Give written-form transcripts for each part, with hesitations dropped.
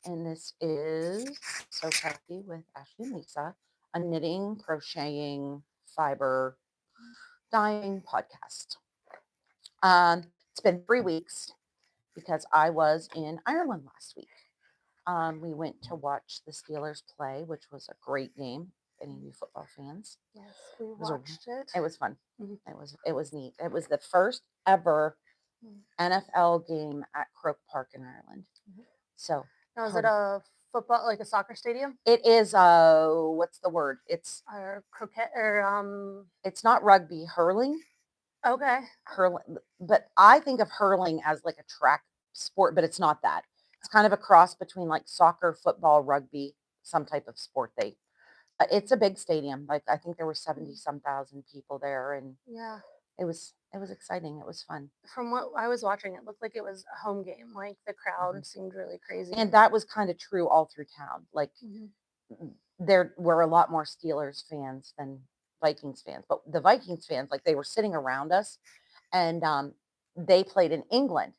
and this is So Crafty with Ashley and Lisa, a knitting, crocheting, fiber dyeing podcast. It's been 3 weeks because I was in Ireland last week. We went to watch the Steelers play, which was a great game. Any of you football fans? Yes, we It was a, watched it. it was fun. Mhm. It was neat. It was the first ever Mhm. NFL game at Croke Park in Ireland. Mhm. So Now, is it part of a football, like a soccer stadium, it is what's the word? or croquet, or It's not rugby, hurling. Okay. Hurling, but I think of hurling as like a track sport, but it's not that. It's kind of a cross between like soccer, football, rugby, some type of sport it's a big stadium. Like I think there were 70 some thousand people there, and Yeah. it was exciting. It was fun. From what I was watching, it looked like it was a home game. Like the Mhm. crowd seemed really crazy. And that was kind of true all through town. Like Mhm. there were a lot more Steelers fans than Vikings fans, but the Vikings fans, like they were sitting around us, and they played in England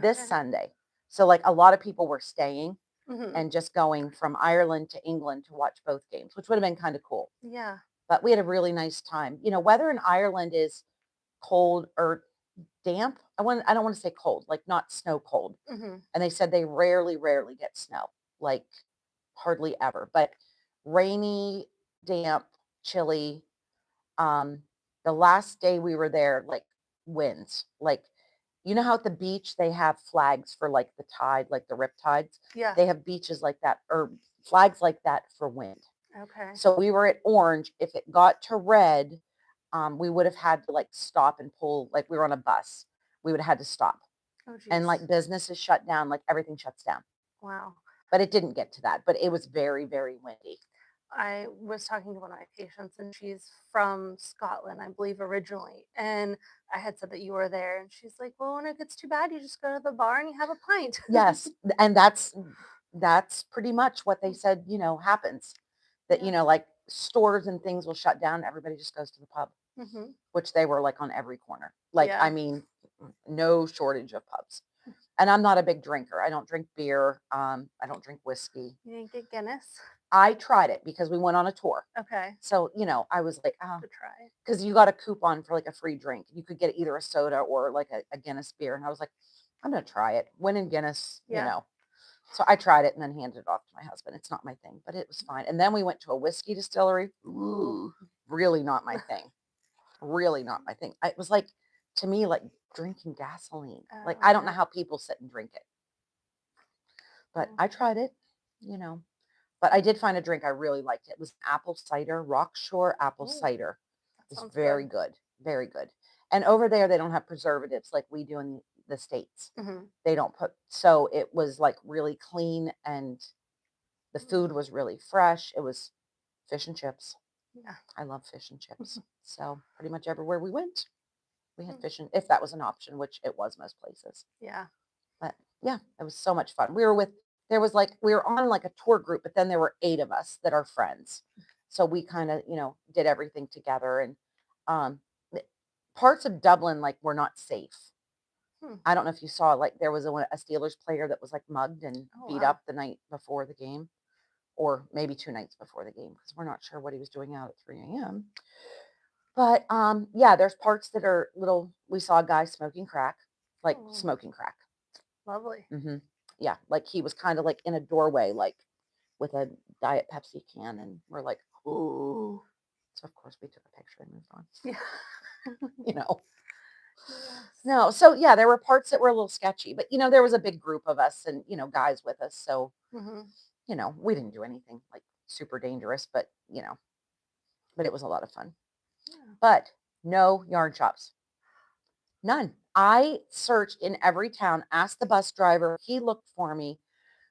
this Okay. Sunday. So like a lot of people were staying Mhm. and just going from Ireland to England to watch both games, which would have been kind of cool. Yeah. But we had a really nice time. Weather in Ireland is cold or damp. I don't want to say cold, like not snow cold. Mhm. And they said they rarely get snow, like hardly ever, but rainy, damp, chilly. Um, the last day we were there, like winds, like how at the beach they have flags for like the tide, like the rip tides. Yeah. They have beaches like that or flags like that for wind. Okay. So we were at orange. If it got to red, we would have had to like stop and pull, like we were on a bus. We would have had to stop. Oh, And geez. like business is shut down, like everything shuts down. Wow. But it didn't get to that. But it was very, very windy. I was talking to one of my patients, and she's from Scotland, I believe, originally. And I had said that you were there, and she's like, "Well, when it gets too bad, you just go to the bar and you have a pint." Yes. And that's pretty much what they said, happens. That, Yeah. like stores and things will shut down. Everybody just goes to the pub, Mhm. which they were like on every corner. Like, I Yeah. mean, no shortage of pubs. And I'm not a big drinker. I don't drink beer. I don't drink whiskey. You didn't get Guinness? I tried it because we went on a tour. Okay. So, I was like, To try. because you got a coupon for like a free drink. You could get either a soda or like a Guinness beer. And I was like, I'm going to try it. Win in Guinness. Yeah. So I tried it and then handed it off to my husband. It's not my thing, but it was fine. And then we went to a whiskey distillery. Ooh. Ooh, really not my thing. Really not my thing. It was like, to me, like drinking gasoline. Like, I don't know Yeah. how people sit and drink it, but Yeah. I tried it. But I did find a drink I really liked. It was apple cider, Rockshore apple Ooh, cider. that It was sounds very good. good, very good. And over there, they don't have preservatives like we do in the States. Mhm. They don't so it was like really clean, and the Mm. food was really fresh. It was fish and chips. Yeah. I love fish and chips. So pretty much everywhere we went, we had Mm. fish, and if that was an option, which it was most places. Yeah. But yeah, it was so much fun. We were on like a tour group, but then there were 8 of us that are friends. So we kind of, did everything together, and um parts of Dublin like were not safe. Hmm. I don't know if you saw, like there was a Steelers player that was like mugged and Oh, beat wow. up the night before the game, or maybe 2 nights before the game, because we're not sure what he was doing out at 3 a.m. But yeah, there's parts that are little. We saw a guy smoking crack, like Oh, smoking crack. lovely. hmm Yeah, like he was kind of like in a doorway, like with a Diet Pepsi can, and we're like, ooh. So of course we took a picture and moved on. Yeah. you know. Yes. No, so yeah, there were parts that were a little sketchy, but there was a big group of us, and guys with us, so Mhm. we didn't do anything like super dangerous, but it was a lot of fun. Yeah. But no yarn shops. None. I searched in every town, asked the bus driver, he looked for me.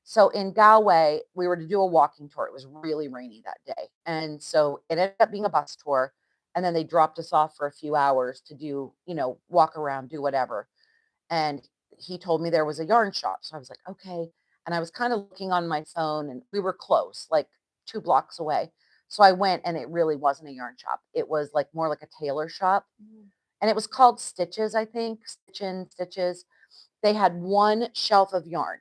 So in Galway, we were to do a walking tour. It was really rainy that day. And so it ended up being a bus tour. And then they dropped us off for a few hours to do, walk around, do whatever. And he told me there was a yarn shop. So I was like, okay. And I was kind of looking on my phone, and we were close, like 2 blocks away. So I went, and it really wasn't a yarn shop. It was like more like a tailor shop. Mhm. And it was called Stitches, I think. Stitch in Stitches. They had one shelf of yarn,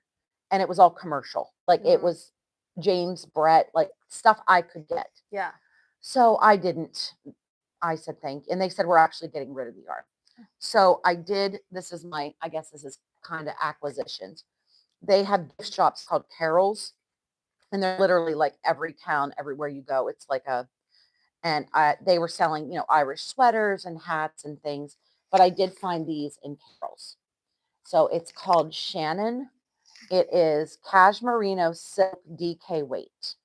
and it was all commercial. Like it Mm, was James Brett, like stuff I could get. yeah. So I didn't. I said thank you. And they said we're actually getting rid of the yard. So I did. This is my, I guess this is kind of acquisitions. They have gift shops called Carol's, and they're literally like every town, everywhere you go. It's like a, and they were selling, Irish sweaters and hats and things. But I did find these in Carol's. So it's called Shannon. It is cashmerino silk DK weight,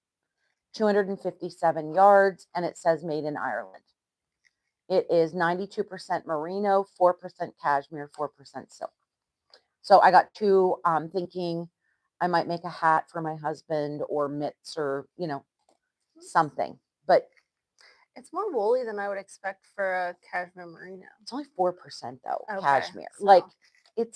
257 yards, and it says made in Ireland. It is 92% merino, 4% cashmere, 4% silk. So I got two. Thinking I might make a hat for my husband or mitts or, something. But It's more woolly than I would expect for a cashmere merino. it's only 4% though, Okay, cashmere. Like so.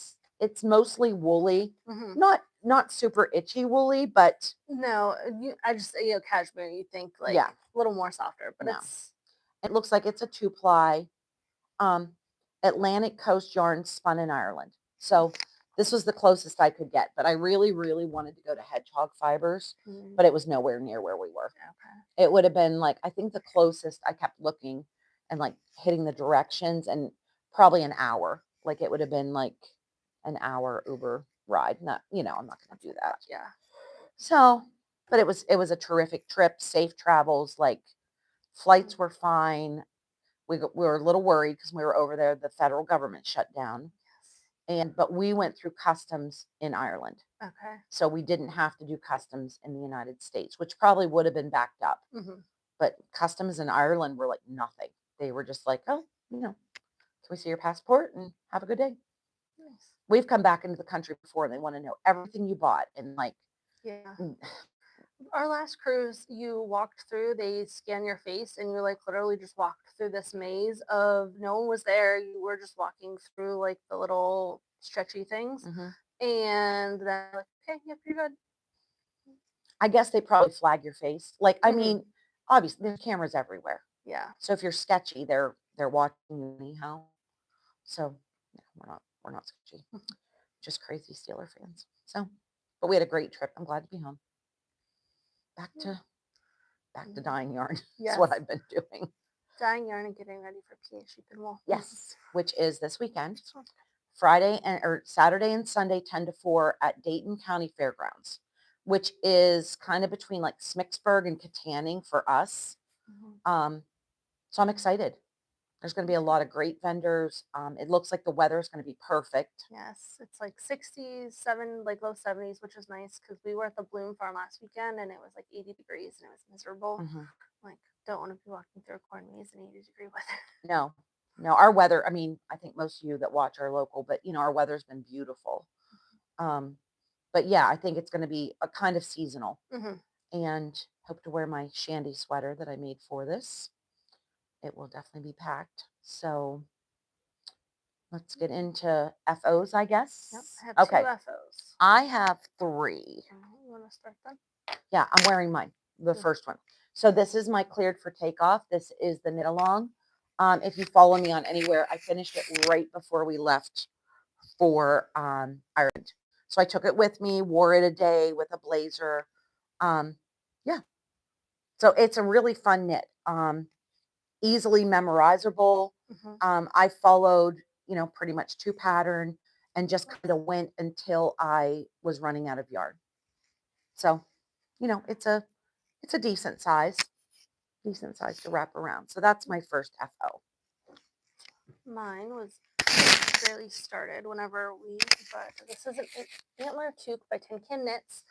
it's mostly woolly, Mhm. not super itchy woolly, but No, I just cashmere. You think like yeah, a little more softer, but no. it's It looks like it's a 2-ply. Um, Atlantic Coast yarn spun in Ireland. So this was the closest I could get, but I really, really wanted to go to Hedgehog Fibers, mm, but it was nowhere near where we were. okay. It would have been like, I think the closest I kept looking and like hitting the directions and probably an hour. Like it would have been like an hour Uber ride. Not, I'm not going to do that. Yeah. So, but it was a terrific trip, safe travels, like flights were fine. We were a little worried because we were over there. The federal government shut down, but we went through customs in Ireland, Okay. so we didn't have to do customs in the United States, which probably would have been backed up. Hmm. But customs in Ireland were like nothing. They were just like, oh, can we see your passport and have a good day? Nice. We've come back into the country before and they want to know everything you bought and like, Yeah. mm, Our last cruise, you walked through, they scan your face, and you like literally just walked through this maze of no one was there. You were just walking through like the little stretchy things, mhm. and then like, okay, yep, you're good. I guess they probably flag your face. Like, I Hmm. mean, obviously there's cameras everywhere. Yeah. So if you're sketchy, they're watching you anyhow. So yeah, we're not sketchy. Just crazy Steeler fans. So, but we had a great trip. I'm glad to be home. Back Yeah. to back to Mhm. dyeing yarn is what Yes. I've been doing. Dyeing yarn and getting ready for PhD pinwheel. Yes, which is this weekend, Sounds Friday and or Saturday and Sunday, 10 to 4 at Dayton County Fairgrounds, which is kind of between like Smicksburg and Katanning for us. good. Mhm. So I'm excited. There's going to be a lot of great vendors. It looks like the weather is going to be perfect. Yes, it's like 67, like low 70s, which is nice because we were at the Bloom Farm last weekend and it was like 80 degrees and it was miserable. Mhm. Like, don't want to be walking through a corn maze in 80-degree weather. No, no, our weather, I mean, I think most of you that watch are local, but our weather's been beautiful. Um, but yeah, I think it's going to be a kind of seasonal Hmm. and hope to wear my shandy sweater that I made for this. It will definitely be packed. So let's get into FOs, I Yep, guess. I have two Okay. FOs. I have 3. You want to start them? Yeah, I'm wearing mine, the Mm. first one. So this is my cleared for takeoff. This is the knit along. If you follow me on anywhere, I finished it right before we left for Ireland. So I took it with me, wore it a day with a blazer. Um, yeah. So it's a really fun knit. Easily memorizable. Hmm. I followed, pretty much 2 pattern and just kind of went until I was running out of yarn. So, it's a decent size to wrap around. So that's my first FO. Mine was barely started whenever but this is an Antler Toque by Tin Can Knits.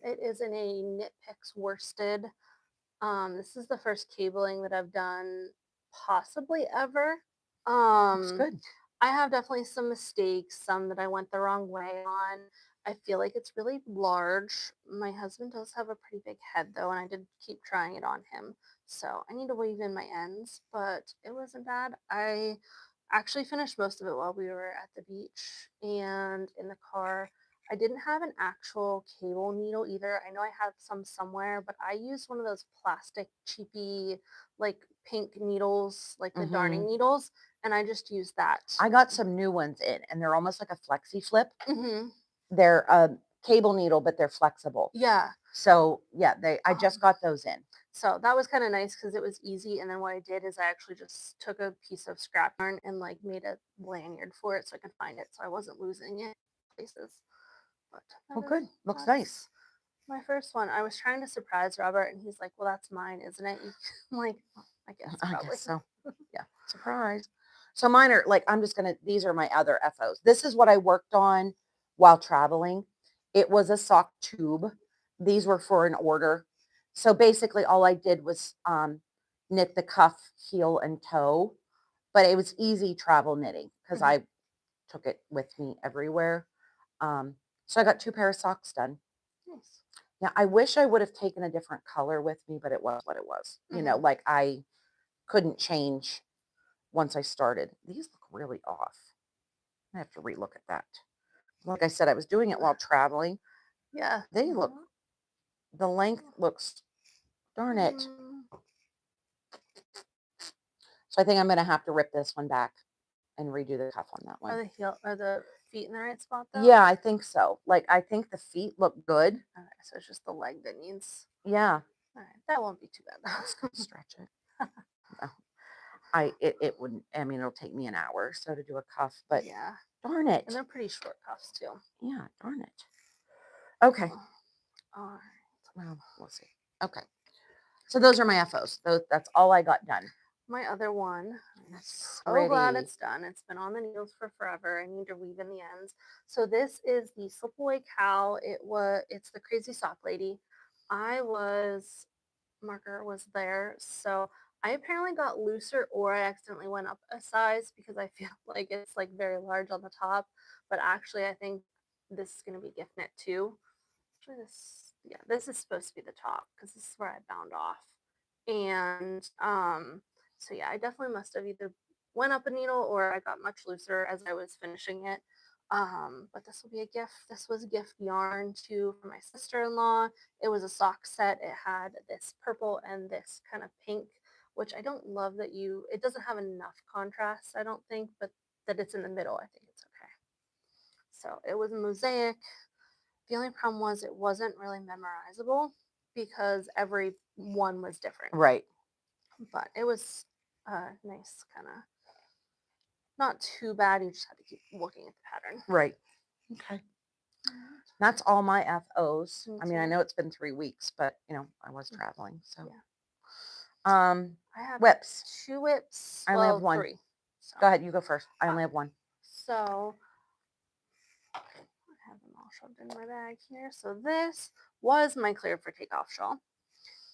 It is in a Knit Picks worsted. This is the first cabling that I've done possibly ever. Looks Um, good. I have definitely some mistakes, some that I went the wrong way on. I feel like it's really large. My husband does have a pretty big head though, and I did keep trying it on him. So I need to weave in my ends, but it wasn't bad. I actually finished most of it while we were at the beach and in the car. I didn't have an actual cable needle either. I know I have some somewhere, but I used one of those plastic cheapy, like pink needles, like the darning Hmm. needles, and I just used that. I got some new ones in, and they're almost like a flexi flip. Hmm. They're cable needle, but they're flexible. Yeah. So yeah, I just Um, got those in. so that was kind of nice because it was easy. And then what I did is I actually just took a piece of scrap yarn and like made a lanyard for it so I could find it, so I wasn't losing it places. But Oh, good. Looks nice. that's my first one. I was trying to surprise Robert, and he's like, "Well, that's mine, isn't it?" I'm like, "Oh, I guess I probably." guess so. Yeah. Surprise. So mine are like, these are my other FOs. This is what I worked on while traveling. It was a sock tube. These were for an order. So basically all I did was knit the cuff, heel, and toe. But it was easy travel knitting because Mhm. I took it with me everywhere. Um, so I got 2 pair of socks done. Nice. Yeah, I wish I would have taken a different color with me, but it was what it was. Mhm. Like I couldn't change once I started. These look really off. I have to relook at that. Like I said, I was doing it while traveling. Yeah. They look, the length looks, darn it. Mm. So I think I'm going to have to rip this one back and redo the cuff on that one. Are the feet in the right spot though? Yeah, I think so. Like, I think the feet look good. Okay, so it's just the leg that needs. Yeah. All right, that won't be too bad I'm just though. going to stretch it. No, it wouldn't, I mean, it'll take me an hour or so to do a cuff, but Yeah, darn and it. they're pretty short cuffs too. Yeah, darn it. Okay. Oh, all right. Well, we'll see. Okay. So those are my FOs. That's all I got done. My other one, I'm That's so glad pretty. it's done. It's been on the needles for forever. I need to weave in the ends. So this is the Slipaway Cow. It's the Crazy Sock Lady. I was marker was there, so I apparently got looser, or I accidentally went up a size because I feel like it's like very large on the top. But actually, I think this is gonna be gift knit too. Actually, this is supposed to be the top because this is where I bound off. And so yeah, I definitely must have either went up a needle or I got much looser as I was finishing it. But this will be a gift. This was a gift yarn to for my sister-in-law. It was a sock set. It had this purple and this kind of pink, which I don't love that it doesn't have enough contrast, I don't think, but that it's in the middle, I think it's okay. So it was a mosaic. The only problem was it wasn't really memorizable because every one was different. Right. But it was nice, kind of not too bad. You just had to keep looking at the pattern. Right. Okay. That's all my FOs. Me I mean, I too. know it's been 3 weeks, but I was traveling. So Yeah. I have whips. 2 whips. I only have Well, one. 3. So, Go ahead, you go first. I only have one. so I have them all shoved in my bag here. So this was my clear for takeoff shawl.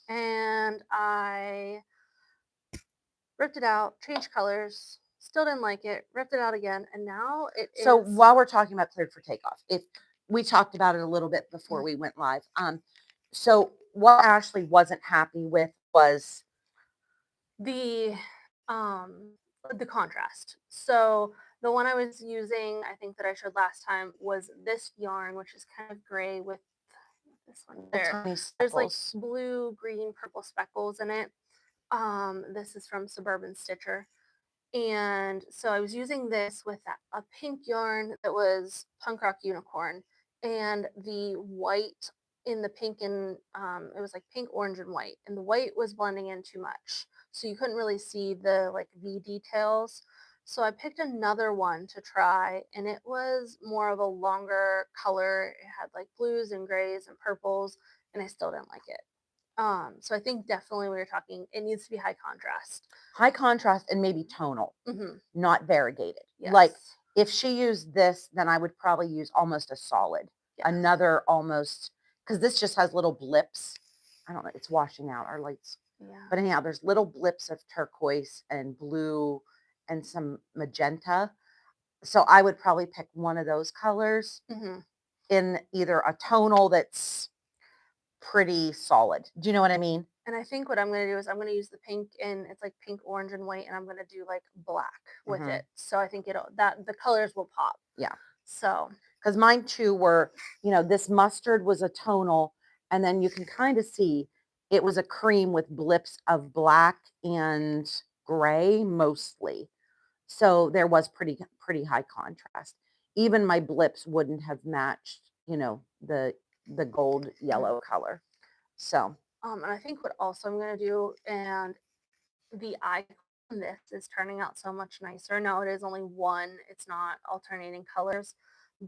And I ripped it out, changed colors, still didn't like it, ripped it out again, and now it So is while we're talking about cleared for takeoff, if we talked about it a little bit before we went live. So what Ashley wasn't happy with was the um the contrast. So the one I was using, I think that I showed last time, was this yarn, which is kind of gray with this one there. tiny There's like speckles. blue, green, purple speckles in it. This is from Suburban Stitcher. And so I was using this with a pink yarn that was Punk Rock Unicorn, and the white in the pink and it was like pink, orange, and white, and the white was blending in too much, so you couldn't really see the like V details. So I picked another one to try, and it was more of a longer color. It had like blues and grays and purples, and I still didn't like it. So I think definitely we were talking, it needs to be high contrast. High contrast and maybe tonal, Mm-hmm. not variegated. Like Yes. if she used this, then I would probably use almost a solid. Yes. Another almost, because this just has little blips. I don't know, it's washing out our lights. Yeah. But anyhow, there's little blips of turquoise and blue and some magenta. So I would probably pick one of those colors Mm-hmm. in either a tonal that's pretty solid. Do you know what I mean? And I think what I'm gonna do is I'm gonna use the pink, and it's like pink, orange, and white, and I'm gonna do like black with Mhm. it. So I think that the colors will pop. Yeah. So Because mine too were, this mustard was a tonal, and then you can kind of see it was a cream with blips of black and gray mostly. So there was pretty high contrast. Even my blips wouldn't have matched the gold yellow color. So, And I think what also I'm gonna do, and the icon on this is turning out so much nicer. Now it is only one, it's not alternating colors.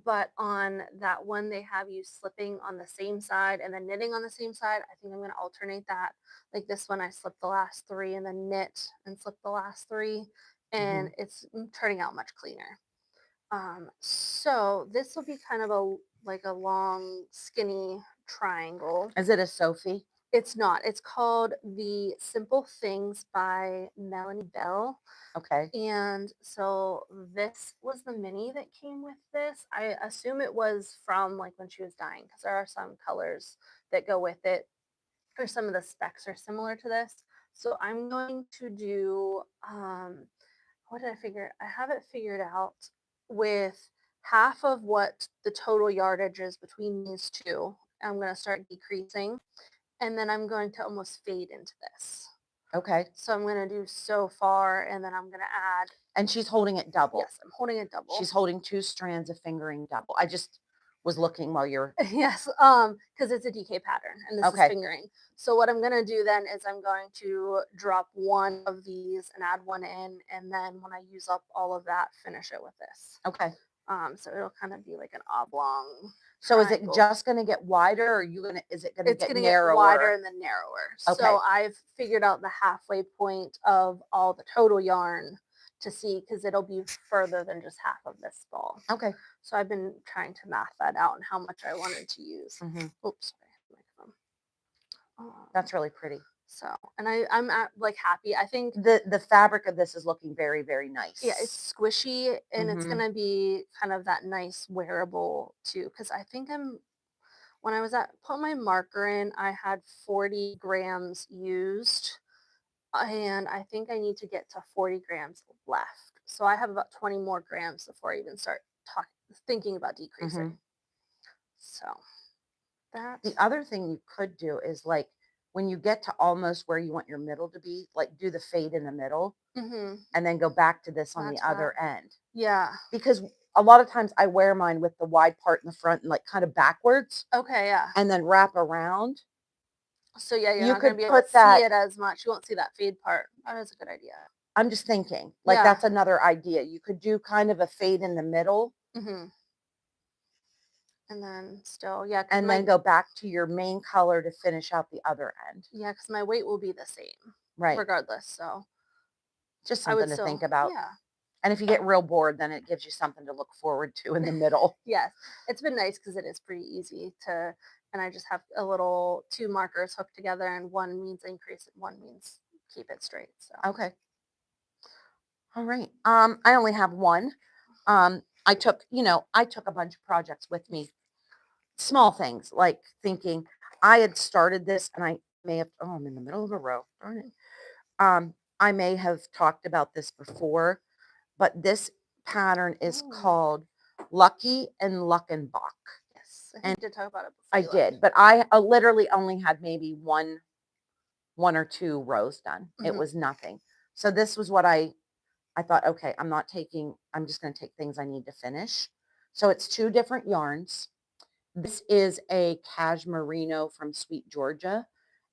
But on that one, they have you slipping on the same side and then knitting on the same side. I think I'm going to alternate that. Like this one, I slipped the last three and then knit and slip the last three. And mhm. it's turning out much cleaner. So this will be kind of a like a long, skinny triangle. Is it a Sophie? It's not. It's called The Simple Things by Melanie Bell. Okay. And so this was the mini that came with this. I assume it was from like when she was dying because there are some colors that go with it, or some of the specs are similar to this. So I'm going to do what did I figure? I have it figured out with half of what the total yardage is between these two. I'm going to start decreasing, and then I'm going to almost fade into this. Okay. So I'm going to do so far, and then I'm going to add. And she's holding it double. Yes, I'm holding it double. She's holding 2 strands of fingering double. I just was looking while you're Yes, because it's a DK pattern and this is okay. fingering. So what I'm gonna do then is I'm going to drop one of these and add one in, and then when I use up all of that, finish it with this. Okay. So it'll kind of be like an oblong. So is it triangle. just going to get wider, or is it going to It's get gonna narrower? get wider and then narrower. Okay. So I've figured out the halfway point of all the total yarn to see, because it'll be further than just half of this ball. Okay. So I've been trying to math that out and how much I wanted to use. Mhm. Oops, sorry, microphone. That's really pretty. So, and I'm like happy. I think The fabric of this is looking very, very nice. yeah, it's squishy and it's Mhm. gonna be kind of that nice wearable too. Because I think when I was put my marker in, I had 40 grams used, and I think I need to get to 40 grams left. So I have about 20 more grams before I even start thinking about decreasing. So that. The other thing you could do is like when you get to almost where you want your middle to be, like do the fade in the middle Mm-hmm. and then go back to this on Back the to other that. end. Yeah. Because a lot of times I wear mine with the wide part in the front and like kind of backwards Okay. Yeah. and then wrap around. So yeah, you're You not gonna could be able to put that. see it as much. You won't see that fade part. That is a good idea. I'm just thinking, like Yeah. that's another idea. You could do kind of a fade in the middle Mm-hmm. And then still, yeah, and then go back to your main color to finish out the other end. yeah, because my weight will be the same, Right. regardless. So Just I would something to think still, about. yeah, And if you get real bored, then it gives you something to look forward to in the middle. yes, it's been nice because it is pretty easy to, and I just have a little two markers hooked together, and one means increase, and one means keep it straight. So Okay. All right. I only have one. I took a bunch of projects with me, small things like thinking I had started this and I may have, oh, I'm in the middle of a row. Darn it. I may have talked about this before, but this pattern is called Lucky and Luckenbach. yes, I think you did talk about it before. I did, but I literally only had maybe one or two rows done. It was nothing. So this was what I thought, okay, I'm just going to take things I need to finish. So it's 2 different yarns. This is a cashmerino from Sweet Georgia.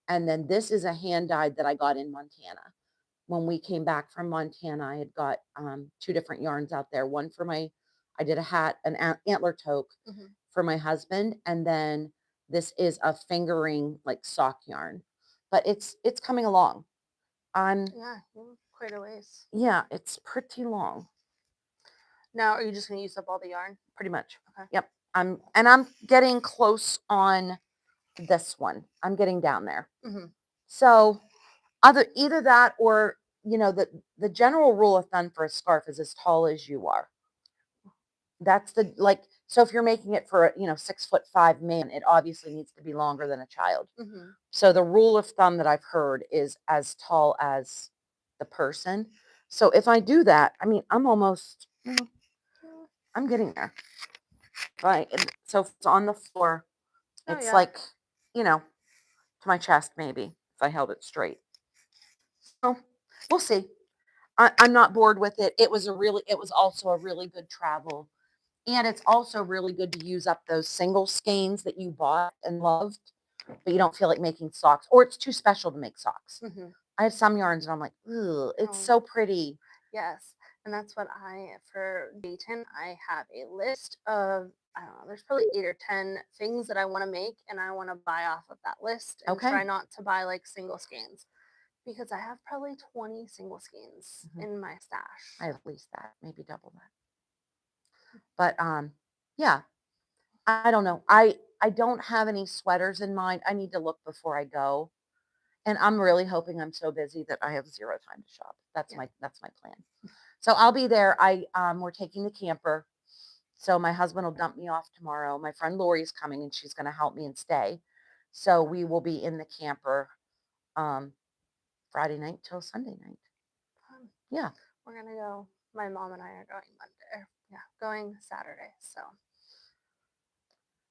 And then this is a hand dyed that I got in Montana. When we came back from Montana, I had got 2 different yarns out there. One for I did a hat, an antler toque for my husband. And then this is a fingering like sock yarn. But it's coming along. Yeah, quite a ways. Yeah, it's pretty long. Now, are you just going to use up all the yarn? Pretty much. Okay. Yep. I'm getting close on this one. I'm getting down there. So either that or, the general rule of thumb for a scarf is as tall as you are. That's so if you're making it for a, 6'5" man, it obviously needs to be longer than a child. So the rule of thumb that I've heard is as tall as the person. So if I do that, I mean, I'm almost, I'm getting there. Right. So if it's on the floor, it's like, to my chest, maybe, if I held it straight. So we'll see. I'm not bored with it. It was also a really good travel And it's also really good to use up those single skeins that you bought and loved, but you don't feel like making socks, or it's too special to make socks. Hmm. I have some yarns and I'm like, "Ugh, it's Um, so pretty." yes, and that's what for Dayton. I have a list of, I don't know, there's probably 8 or 10 things that I want to make, and I want to buy off of that list and Okay. try not to buy like single skeins because I have probably 20 single skeins Mhm. in my stash. I have at least that, maybe double that. But, yeah, I don't know. I don't have any sweaters in mind. I need to look before I go, and I'm really hoping I'm so busy that I have 0 time to shop. Yeah. That's my plan. So I'll be there. We're taking the camper, so my husband will dump me off tomorrow. My friend Lori's coming, and she's gonna help me and stay. So we will be in the camper, um, Friday night till Sunday night. Um, Yeah. we're gonna go. My mom and I are going Monday. Yeah, going Saturday. So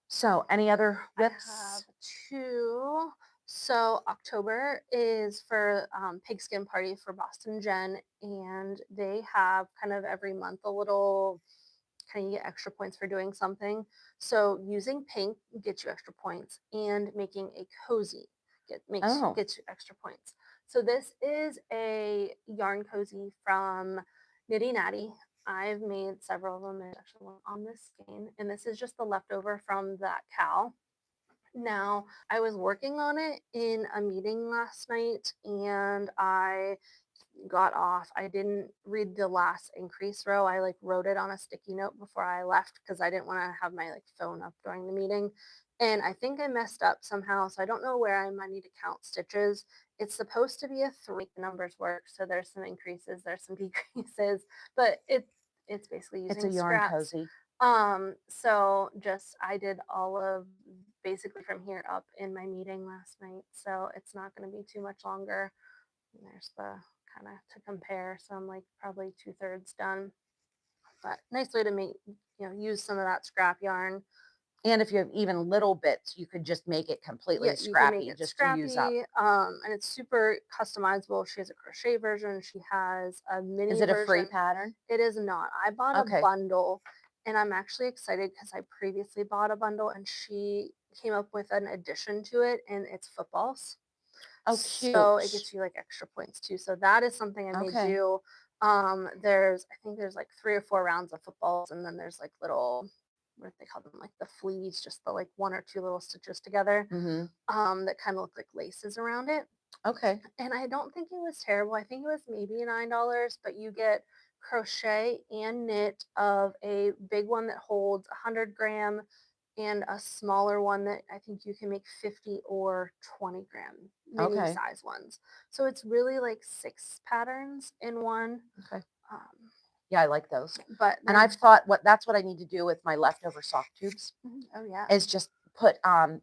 So any other I have whips? two. So October is for Pigskin Party for Boston Jen, and they have kind of every month a little kind of get extra points for doing something. So using pink gets you extra points, and making a cozy Oh, gets you extra points. So this is a yarn cozy from Nitty Natty. I've made several of them. There's actually one on this skein, and this is just the leftover from that cow. Now, I was working on it in a meeting last night, and I got off. I didn't read the last increase row. I like wrote it on a sticky note before I left because I didn't want to have my like phone up during the meeting. And I think I messed up somehow. So I don't know where I might need to count stitches. It's supposed to be a three. The numbers work. So there's some increases, there's some decreases, but it's basically it's using a yarn scraps. cozy. So just I did all of basically from here up in my meeting last night. So it's not going to be too much longer. And there's the kind of to compare. So I'm like probably 2/3 done. But nice way to use some of that scrap yarn. And if you have even little bits, you could just make it Yeah, completely you can make scrappy it just to use up. scrappy, and it's super customizable. She has a crochet version. She has a Is mini it a free version. pattern? It is not. I bought a Okay. bundle, and I'm actually excited because I previously bought a bundle, and she came up with an addition to it, and it's footballs. Oh, So it cute. gets you like extra points too. So that is something I may Okay. do. I think there's like 3 or 4 rounds of footballs, and then there's like little, what do they call them, like the fleas, just the like 1 or 2 little stitches together, Mhm. that kind of look like laces around it. Okay. And I don't think it was terrible. I think it was maybe $9, but you get crochet and knit of a big one that holds 100 gram, and a smaller one that I think you can make 50 or 20 gram mini Okay. size ones. So it's really like 6 patterns in one. Okay. Um, Yeah, I like those. but And they're I've thought that's what I need to do with my leftover sock tubes oh yeah. is just put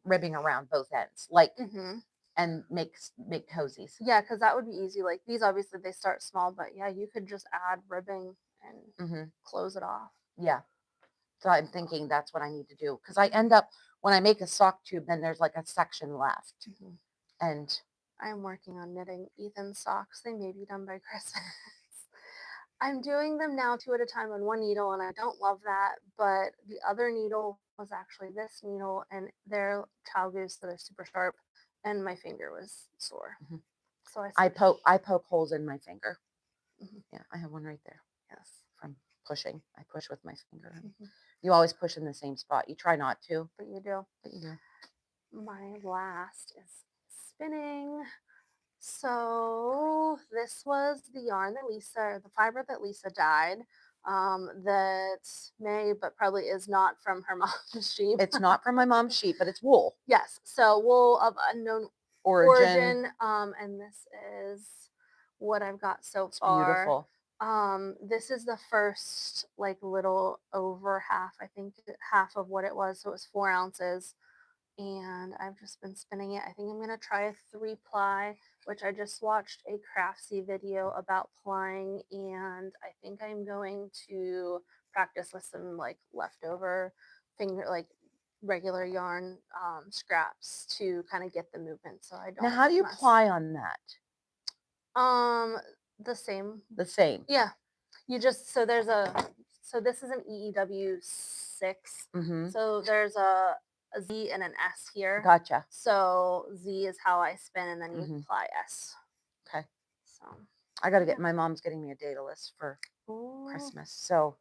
ribbing around both ends, like, Hmm. and make cozies. Yeah, because that would be easy. Like these, obviously they start small, but yeah, you could just add ribbing and Mhm. close it off. Yeah. So I'm thinking that's what I need to do because I end up when I make a sock tube, then there's like a section left, Mhm. and I'm working on knitting Ethan's socks. They may be done by Christmas. I'm doing them now 2 at a time on one needle, and I don't love that. But the other needle was actually this needle, and they're child goose, so they're super sharp, and my finger was sore. mhm. So I I switched. poke holes in my finger. Mhm. Yeah, I have one right there Yes. from pushing. I push with my finger. Hmm. You always push in the same spot. You try not to, But you do. but you do. My last is spinning. So this was the yarn that the fiber that Lisa dyed. That may, but probably is not from her mom's sheep. It's not from my mom's sheep, but it's wool Yes, so wool of unknown origin. origin. And this is what I've got so It's far. beautiful. This is the first like little over half, I think half of what it was. So it was 4 ounces, and I've just been spinning it. I think I'm gonna try a 3-ply, which I just watched a Crafty video about plying, and I think I'm going to practice with some like leftover finger like regular yarn scraps to kind of get the movement so I Now, don't how do you mess. ply on that? Um, the same. The same. Yeah. You just so this is an EEW 6. Mm-hmm. So there's a Z and an S here. Gotcha. So Z is how I spin, and then you Mm-hmm. apply S. Okay. So I got to yeah. get, my mom's getting me a data list for Ooh. Christmas. So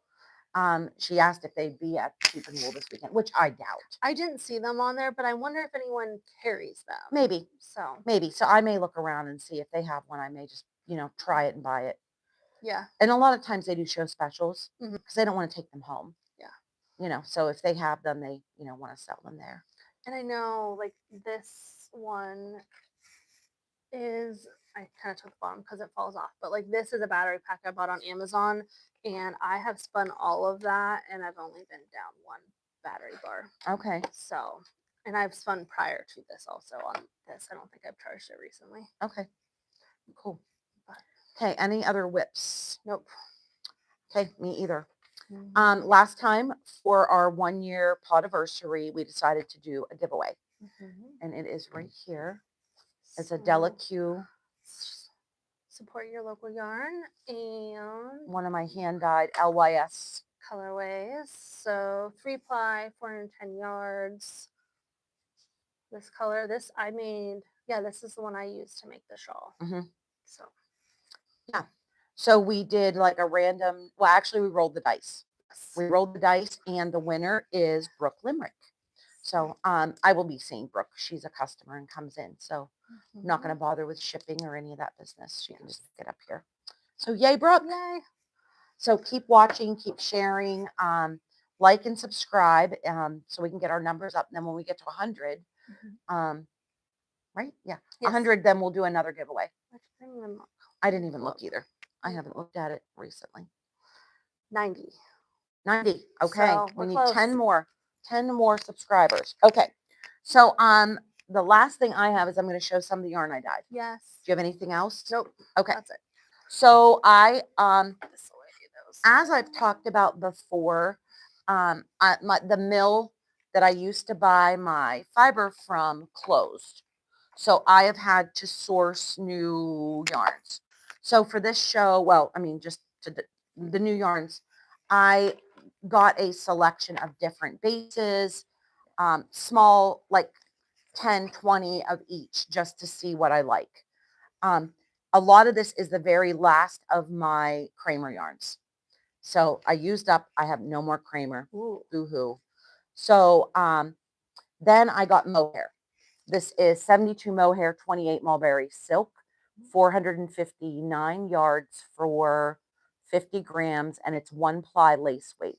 she asked if they'd be at Keep and Wool this weekend, which I doubt. I didn't see them on there, but I wonder if anyone carries them. Maybe. So Maybe. So I may look around and see if they have one. I may just, try it and buy it. yeah. And a lot of times they do show specials Mhm. because they don't want to take them home. Yeah. So if they have them, they, want to sell them there. And I know like this one is I kind of took the bottom because it falls off, but like this is a battery pack I bought on Amazon, and I have spun all of that, and I've only been down one battery bar. Okay. So, and I've spun prior to this also on this. I don't think I've charged it recently. Okay. Cool. But Okay. Any other whips? nope. Okay. Me either. Mhm. Last time for our 1-year podiversary, we decided to do a giveaway, Mhm. and it is right here. It's a So, Delaque, support your local yarn and one of my hand dyed LYS. colorways. So 3-ply, 410 yards. This color, this I made. Yeah, this is the one I used to make the shawl. Mhm. So Yeah. So we did like a random, well, actually, we rolled the dice. yes. We rolled the dice, and the winner is Brooke Limerick. So I will be seeing Brooke. She's a customer and comes in. So I'm not going to bother with shipping or any of that business. She can just pick it up here. So yay, Brooke. Yay. So keep watching, keep sharing, like and subscribe so we can get our numbers up. And then when we get to 100, right? Yeah. Yes. 100, then we'll do another giveaway. I didn't even look. I didn't even look either. I haven't looked at it recently. 90. 90. Okay. So we need close. 10 more. 10 more subscribers. Okay. So the last thing I have is I'm going to show some of the yarn I dyed. Yes. Do you have anything else? Nope. Okay. That's it. So I This away, those. as I've talked about before, the mill that I used to buy my fiber from closed. So I have had to source new yarns. So for this show, well, I mean, just to the new yarns, I got a selection of different bases, small, like 10, 20 of each, just to see what I like. A lot of this is the very last of my Kramer yarns. So I used up, I have no more Kramer. Ooh. Boo-hoo. So then I got mohair. This is 72 mohair, 28 mulberry silk, 459 yards for 50 grams, and it's 1-ply lace weight.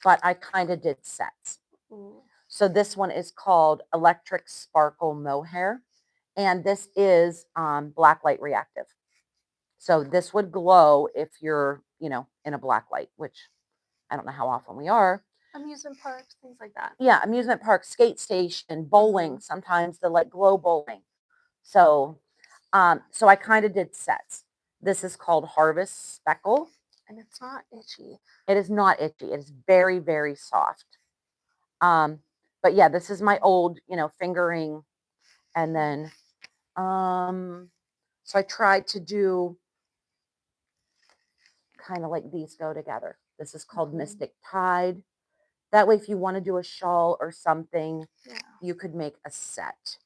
But I kind of did sets. Ooh. So this one is called Electric Sparkle Mohair, and this is black light reactive. So this would glow if you're, in a black light, which I don't know how often we are. Amusement parks, things like that. Yeah, amusement park, skate station, bowling, sometimes the like glow bowling. So so I kind of did sets. This is called Harvest Speckle. And it's not itchy. It is not itchy. It is very, very soft. But yeah, this is my old, fingering. And then so I tried to do kind of like these go together. This is called Mystic Tide. That way, if you want to do a shawl or something, you could make a set.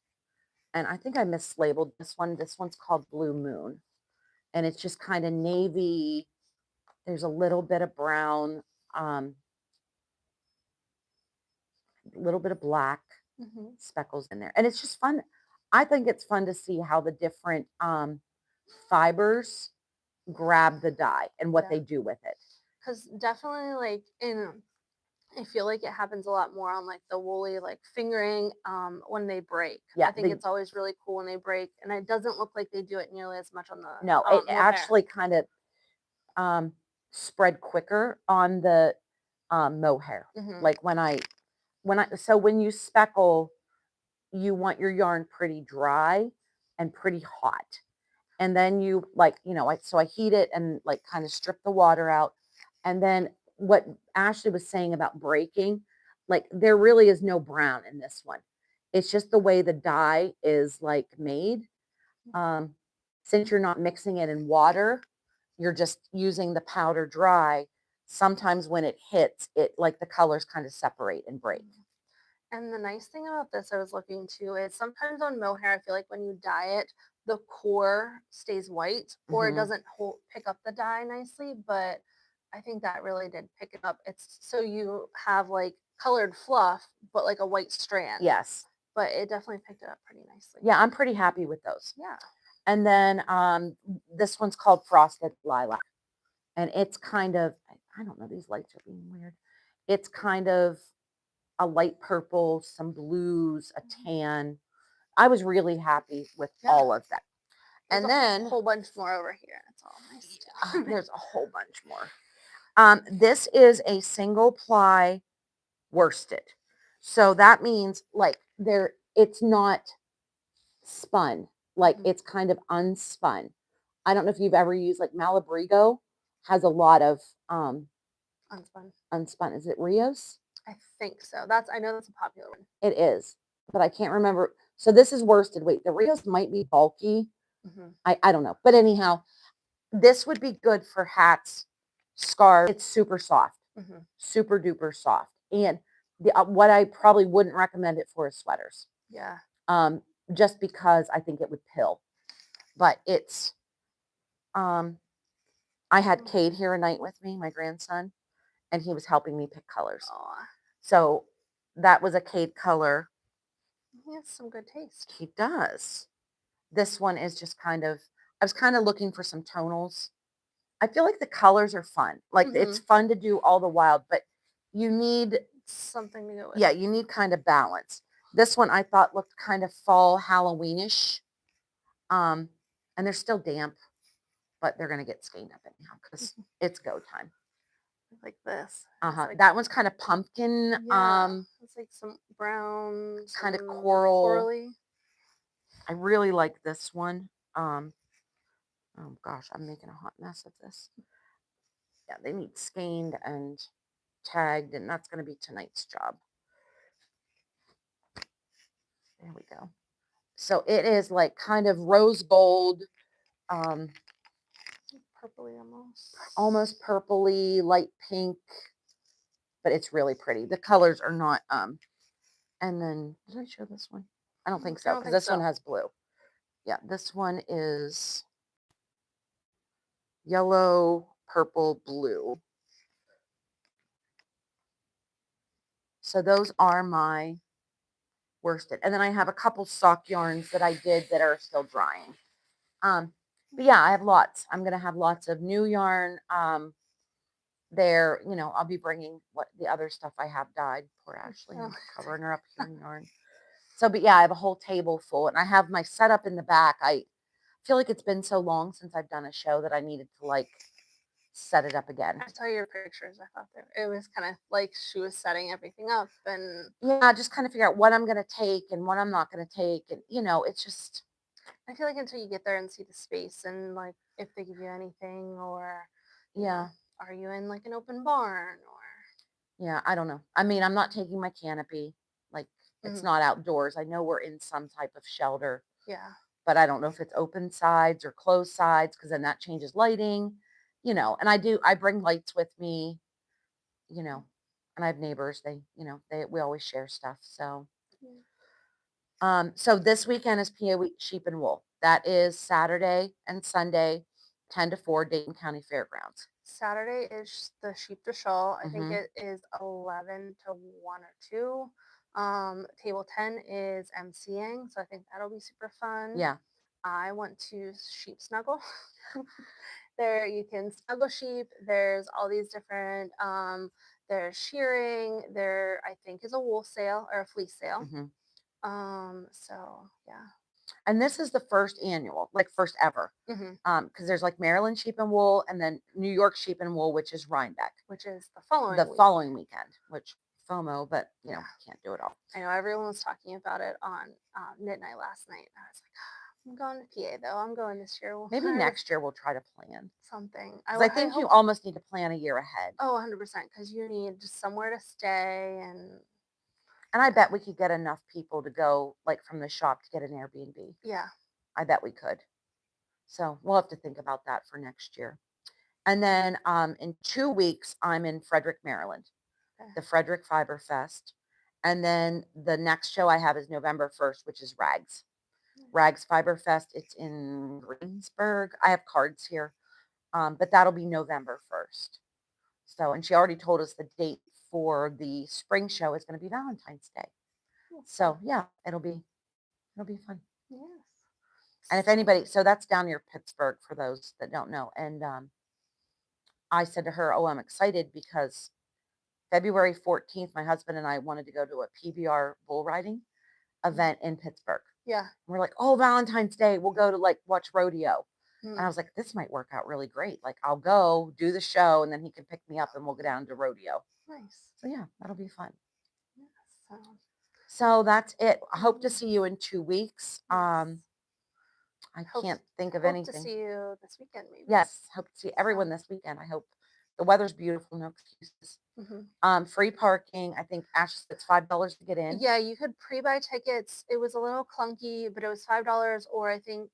And I think I mislabeled this one. This one's called Blue Moon. And it's just kind of navy. There's a little bit of brown, a little bit of black speckles in there. And it's just fun. I think it's fun to see how the different fibers grab the dye and what they do with it. Because definitely like I feel like it happens a lot more on like the woolly like fingering when they break. Yeah, I think it's always really cool when they break, and it doesn't look like they do it nearly as much on the no, it mohair. actually kind of spread quicker on the mohair. Like when you speckle, you want your yarn pretty dry and pretty hot. And then you so I heat it and like kind of strip the water out. And then what Ashley was saying about breaking, like there really is no brown in this one. It's just the way the dye is like made. Since you're not mixing it in water, you're just using the powder dry, sometimes when it hits, it like the colors kind of separate and break. And the nice thing about this I was looking to is sometimes on mohair, I feel like when you dye it, the core stays white or it Hmm. doesn't pick up the dye nicely. But I think that really did pick it up. It's so you have like colored fluff, but like a white strand. Yes. But it definitely picked it up pretty nicely. Yeah, I'm pretty happy with those. Yeah. And then this one's called Frosted Lilac. And it's kind of, I don't know, these lights are being weird. It's kind of a light purple, some blues, a tan. I was really happy with Yeah. all of that. There's And a then whole bunch more over here. It's all nice too. there's a whole bunch more. This is a single ply worsted. So that means like it's not spun, like Mhm. it's kind of unspun. I don't know if you've ever used like Malabrigo has a lot of Unspun. unspun. Is it Rios? I think so. I know that's a popular one. It is, but I can't remember. So this is worsted. Wait, the Rios might be bulky. Hmm. I don't know. But anyhow, this would be good for hats, scarves. It's super soft, Hmm. super duper soft. And what I probably wouldn't recommend it for is sweaters. Yeah. Um, just because I think it would pill. But it's I had Cade here a night with me, my grandson, and he was helping me pick colors. Aw. So that was a Cade color. He has some good taste. He does. This one is just kind of, I was kind of looking for some tonals. I feel like the colors are fun. Like it's fun to do all the wild, but you need Something to go with. yeah, you need kind of balance. This one I thought looked kind of fall Halloweenish. And they're still damp, but they're gonna get stained up anyhow because it's go time. Like this. Uh-huh. Like, That one's kind of pumpkin, yeah. It's like some brown, kind of some coral. corally. I really like this one. Oh gosh, I'm making a hot mess of this. Yeah, they need stained and tagged, and that's going to be tonight's job. There we go. So it is like kind of rose gold, Purpley almost. almost purpley, light pink, but it's really pretty. The colors are not, and then did I show this one? I don't think so, because this one has blue. Yeah, this one is yellow, purple, blue. So those are my worsted. And then I have a couple sock yarns that I did that are still drying. But yeah, I have lots. I'm going to have lots of new yarn. There, I'll be bringing what the other stuff I have dyed. Poor Ashley, I'm covering her up here in yarn. So, but yeah, I have a whole table full, and I have my setup in the back. I feel like it's been so long since I've done a show that I needed to like set it up again. I saw your pictures. I thought it was kind of like she was setting everything up, and yeah, just kind of figure out what I'm going to take and what I'm not going to take, and it's just. I feel like until you get there and see the space and like if they give you anything or Yeah. Are you in like an open barn or Yeah, I don't know. I mean, I'm not taking my canopy. Like it's not outdoors. I know we're in some type of shelter. Yeah. But I don't know if it's open sides or closed sides because then that changes lighting, and I bring lights with me, and I have neighbors, we always share stuff. So so this weekend is PA Week Sheep and Wool. That is Saturday and Sunday, 10 to 4, Dayton County Fairgrounds. Saturday is the sheep to shawl. I think it is 11 to 1 or 2. Table 10 is MCing, so I think that'll be super fun. Yeah. I want to sheep snuggle. There you can snuggle sheep. There's all these different there's shearing, there I think is a wool sale or a fleece sale. So yeah. And this is the first annual, like first ever. Because there's like Maryland Sheep and Wool and then New York Sheep and Wool, which is Rhinebeck. Which is the following weekend, which FOMO, but can't do it all. I know everyone was talking about it on midnight last night. I was like, I'm going to PA though. I'm going this year. Maybe next year we'll try to plan something. I think you almost need to plan a year ahead. Oh, 100%, because you need just somewhere to stay and I bet we could get enough people to go like from the shop to get an Airbnb. Yeah. I bet we could. So we'll have to think about that for next year. And then in 2 weeks, I'm in Frederick, Maryland, Okay. the Frederick Fiber Fest. And then the next show I have is November 1st, which is Rags. Rags Fiber Fest. It's in Greensburg. I have cards here, but that'll be November 1st. So, and she already told us the date for the spring show is going to be Valentine's Day. So yeah, it'll be fun. Yes. And if anybody, so that's down near Pittsburgh for those that don't know. And I said to her, "Oh, I'm excited because February 14th, my husband and I wanted to go to a PBR bull riding event in Pittsburgh. Yeah. We're like, oh, Valentine's Day, we'll go to like watch rodeo." And I Mm. was like, this might work out really great. Like, I'll go do the show and then he can pick me up and we'll go down to rodeo. Nice. So, yeah, that'll be fun. Yes. So, So, that's it. I hope to see you in 2 weeks. yes. I Hope can't think of hope to anything. see you this weekend, maybe. Yes, hope to see everyone So, this weekend. I hope the weather's beautiful, no excuses. Free parking. I think Ash said it's $5 to get in. yeah, you could pre-buy tickets. It was a little clunky, but it was $5, or I think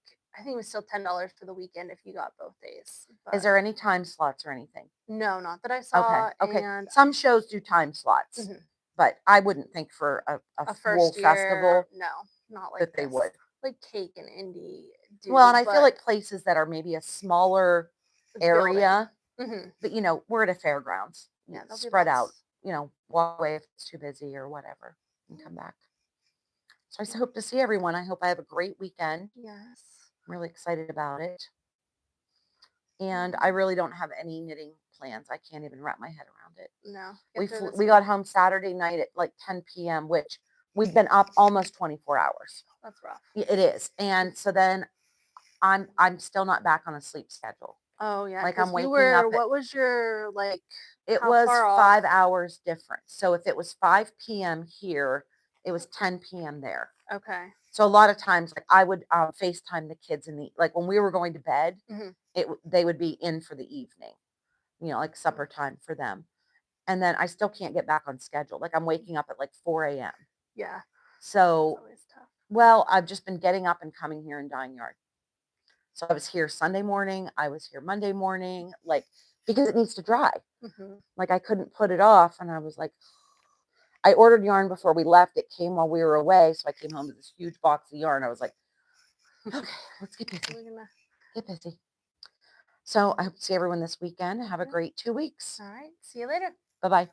it was still $10 for the weekend if you got both days. Is But there any time slots or anything? no, not that I Okay, saw. okay. And Some shows do time slots, mhm, but I wouldn't think for a a full first festival year, no, not like that they this. would. Like Cake and Indie Well, and do, I feel but like places that are maybe a smaller building. area, Hmm. but we're at a fairgrounds. Yeah, there'll be Spread out, lots. walk away if it's too busy or whatever and come back. So I hope to see everyone. I hope I have a great weekend. Yes. I'm really excited about it. And I really don't have any knitting plans. I can't even wrap my head around it. No. We Get through this we week. got home Saturday night at like 10 p.m., which we've been up almost 24 hours. That's rough. It is. And so then I'm still not back on a sleep schedule. Oh yeah, Like I'm because you waking were. up at What was your like? it How was far off? 5 hours different. So if it was 5 p.m. here, it was 10 p.m. there. Okay. So a lot of times, like I would FaceTime the kids in the like when we were going to bed, Hmm. they would be in for the evening, like supper time for them. And then I still can't get back on schedule. Like I'm waking up at like 4 a.m. Yeah. It's So, always tough. well, I've just been getting up and coming here in Dine Yard. So I was here Sunday morning. I was here Monday morning, like because it needs to dry. Hmm. Like I couldn't put it off. And I was like, I ordered yarn before we left. It came while we were away. So I came home with this huge box of yarn. I was like, okay, let's get busy. We're gonna. Get busy. So I hope to see everyone this weekend. Have a Yeah. great 2 weeks. All right. See you later. Bye bye.